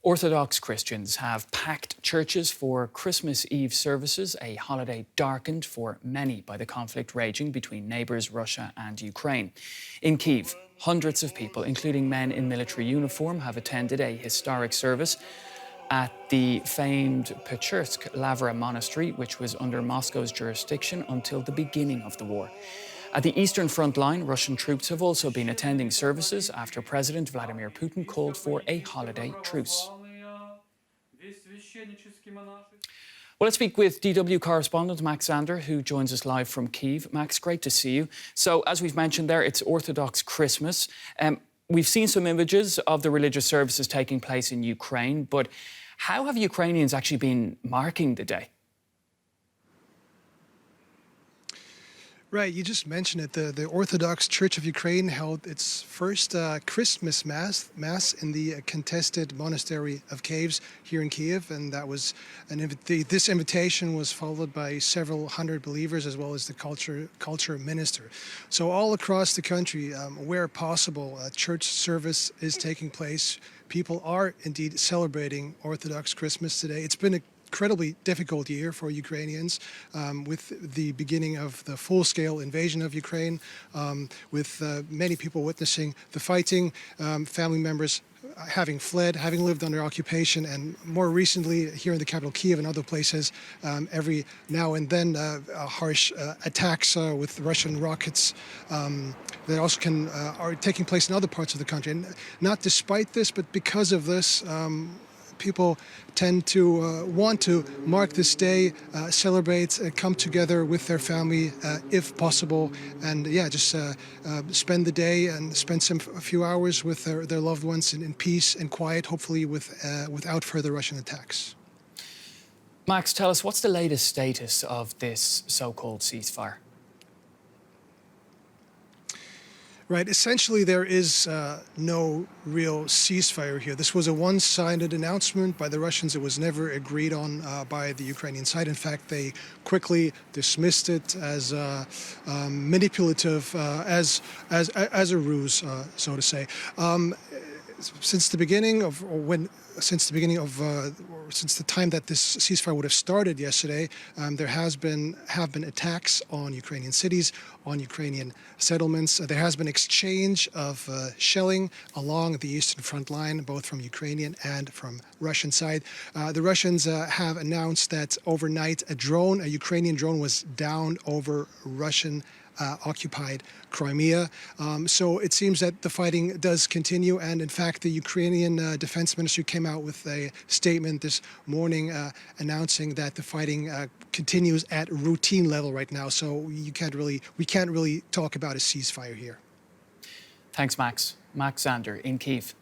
Orthodox Christians have packed churches for Christmas Eve services, a holiday darkened for many by the conflict raging between neighbours Russia and Ukraine. In Kyiv, hundreds of people, including men in military uniform, have attended a historic service at the famed Pechersk Lavra monastery, which was under Moscow's jurisdiction until the beginning of the war. At the eastern front line, Russian troops have also been attending services after President Vladimir Putin called for a holiday truce. Well, let's speak with DW correspondent Max Zander, who joins us live from Kyiv. Max, great to see you. So, as we've mentioned there, it's Orthodox Christmas. We've seen some images of the religious services taking place in Ukraine, but how have Ukrainians actually been marking the day? Right, you just mentioned it. The Orthodox Church of Ukraine held its first Christmas mass in the contested monastery of Kyiv here in Kyiv, and that was this invitation was followed by several hundred believers as well as the culture minister. So all across the country, where possible, church service is taking place. People are indeed celebrating Orthodox Christmas today. It's been a incredibly difficult year for Ukrainians, with the beginning of the full-scale invasion of Ukraine, with many people witnessing the fighting, family members having fled, having lived under occupation, and more recently here in the capital Kyiv and other places, every now and then harsh attacks with Russian rockets that also are taking place in other parts of the country. And not despite this, but because of this, people tend to want to mark this day, celebrate, come together with their family if possible, and just spend the day and spend a few hours with their loved ones in peace and quiet, hopefully without further Russian attacks. Max, tell us, what's the latest status of this so-called ceasefire? Right. Essentially, there is no real ceasefire here. This was a one-sided announcement by the Russians. It was never agreed on by the Ukrainian side. In fact, they quickly dismissed it as manipulative, as a ruse, so to say. Since the time that this ceasefire would have started yesterday, there have been attacks on Ukrainian cities, on Ukrainian settlements. There has been exchange of shelling along the eastern front line, both from Ukrainian and from Russian side. The Russians have announced that overnight a Ukrainian drone was downed over Russian occupied Crimea. So it seems that the fighting does continue, and in fact the Ukrainian defense ministry came out with a statement this morning announcing that the fighting continues at routine level right now. So we can't really talk about a ceasefire here. Thanks, Max. Max Zander in Kyiv.